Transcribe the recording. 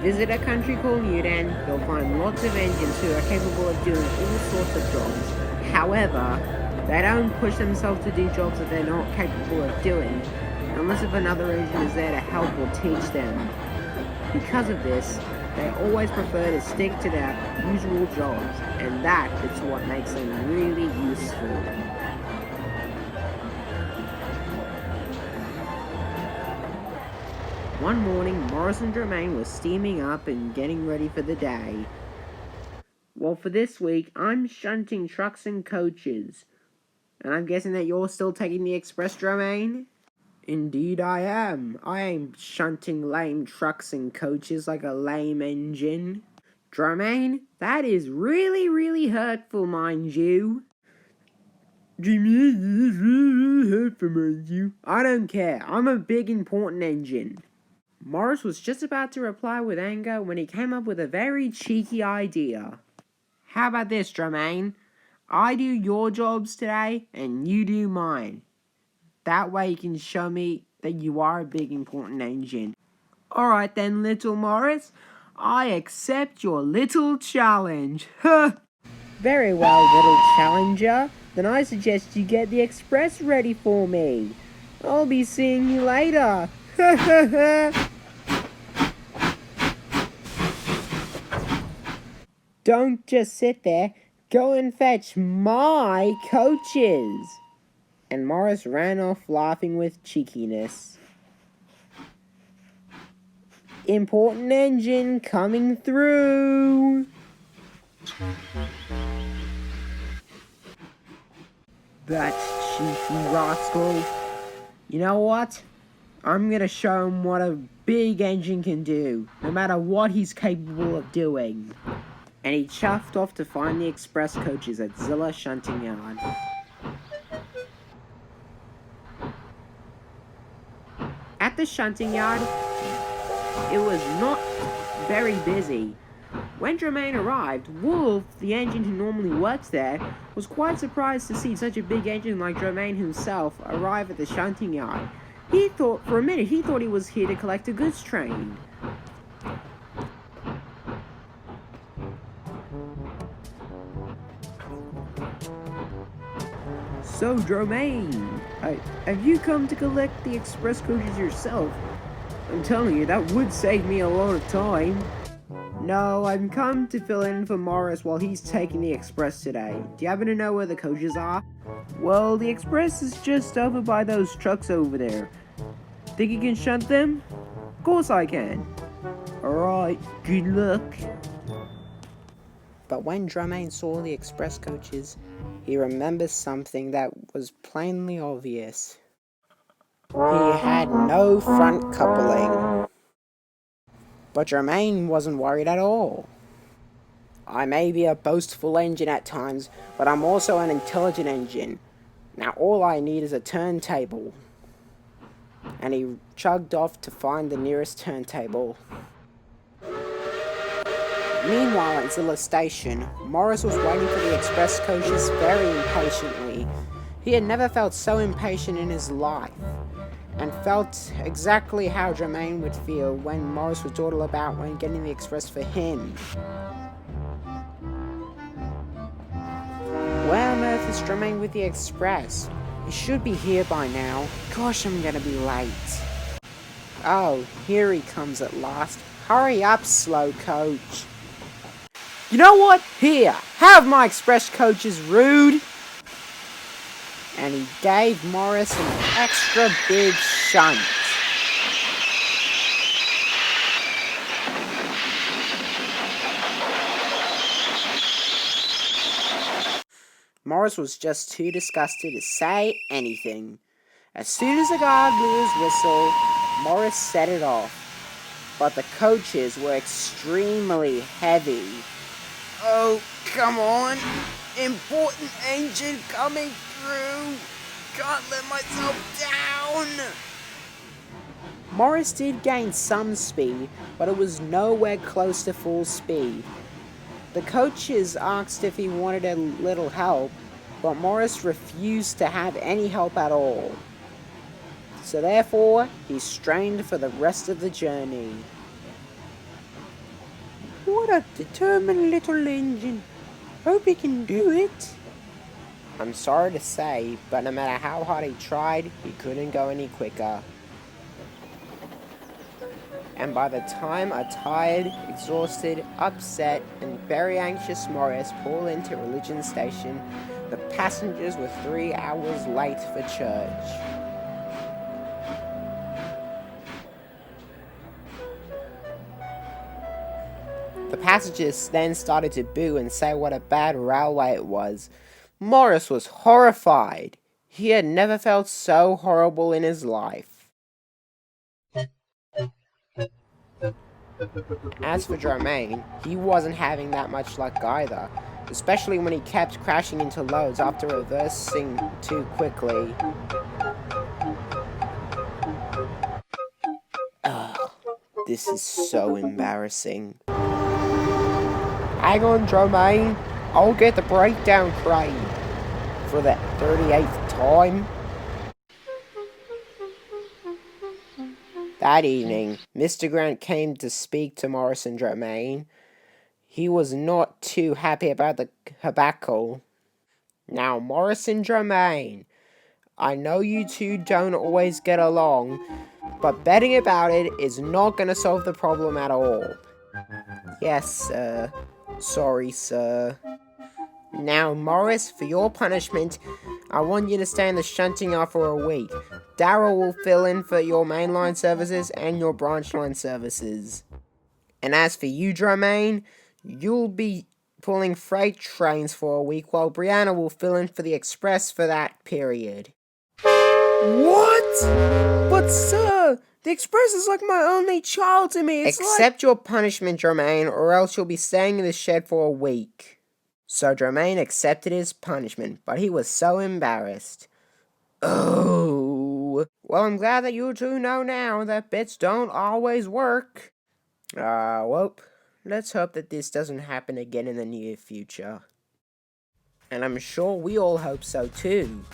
Visit a country called Newton, you'll find lots of engines who are capable of doing all sorts of jobs. However, they don't push themselves to do jobs that they're not capable of doing, unless if another engine is there to help or teach them. Because of this, they always prefer to stick to their usual jobs, and that is what makes them really useful. One morning, Morris and Dromayn were steaming up and getting ready for the day. Well, for this week, I'm shunting trucks and coaches. And I'm guessing that you're still taking the express, Dromayn? Indeed I am. I ain't shunting lame trucks and coaches like a lame engine. Dromayn, that is really, really hurtful, mind you. Dromayn, this is really hurtful, mind you. I don't care. I'm a big, important engine. Morris was just about to reply with anger when he came up with a very cheeky idea. How about this, Dromayn? I do your jobs today, and you do mine. That way you can show me that you are a big, important engine. Alright then, little Morris. I accept your little challenge. Very well, little challenger. Then I suggest you get the express ready for me. I'll be seeing you later. Don't just sit there. Go and fetch my coaches. And Morris ran off laughing with cheekiness. Important engine coming through. That cheeky rascal. You know what? I'm gonna show him what a big engine can do, no matter what he's capable of doing. And he chuffed off to find the express coaches at Zilla Shunting Yard. At the shunting yard, it was not very busy. When Dromayn arrived, Wolf, the engine who normally works there, was quite surprised to see such a big engine like Dromayn himself arrive at the shunting yard. For a minute, he thought he was here to collect a goods train. So, Dromayn, have you come to collect the express coaches yourself? I'm telling you, that would save me a lot of time. No, I've come to fill in for Morris while he's taking the express today. Do you happen to know where the coaches are? Well, the express is just over by those trucks over there. Think you can shunt them? Of course I can. Alright, good luck. But when Dromayn saw the express coaches, he remembered something that was plainly obvious. He had no front coupling. But Dromayn wasn't worried at all. I may be a boastful engine at times, but I'm also an intelligent engine. Now all I need is a turntable. And he chugged off to find the nearest turntable. Meanwhile at Zilla Station, Morris was waiting for the express coaches very impatiently. He had never felt so impatient in his life, and felt exactly how Dromayn would feel when Morris would dawdle about when getting the express for him. Where on earth is Dromayn with the express? He should be here by now. Gosh, I'm gonna be late. Oh, here he comes at last. Hurry up, slow coach. You know what? Here, have my express coaches, rude. And he gave Morris an extra big shunt. Morris was just too disgusted to say anything. As soon as the guard blew his whistle, Morris set it off. But the coaches were extremely heavy. Oh, come on! Important engine coming through! Can't let myself down! Morris did gain some speed, but it was nowhere close to full speed. The coaches asked if he wanted a little help, but Morris refused to have any help at all. So therefore, he strained for the rest of the journey. What a determined little engine. Hope he can do it. I'm sorry to say, but no matter how hard he tried, he couldn't go any quicker. And by the time a tired, exhausted, upset, and very anxious Morris pulled into Religion Station, the passengers were 3 hours late for church. The passengers then started to boo and say what a bad railway it was. Morris was horrified. He had never felt so horrible in his life. As for Dromayn, he wasn't having that much luck either, especially when he kept crashing into loads after reversing too quickly. Ugh, this is so embarrassing. Hang on, Dromayn, I'll get the breakdown crane for the 38th time. That evening, Mr. Grant came to speak to Morris and Dromayn. He was not too happy about the tobacco. Now, Morris and Dromayn, I know you two don't always get along, but betting about it is not going to solve the problem at all. Yes, sir. Sorry, sir. Now, Morris, for your punishment, I want you to stay in the shunting yard for a week. Darryl will fill in for your mainline services and your branch line services. And as for you, Dromayn, you'll be pulling freight trains for a week while Brianna will fill in for the express for that period. What? But sir, the express is like my only child to me. Accept your punishment, Dromayn, or else you'll be staying in the shed for a week. So Dromayn accepted his punishment, but he was so embarrassed. Oh, well, I'm glad that you two know now that bits don't always work. Well, let's hope that this doesn't happen again in the near future. And I'm sure we all hope so too.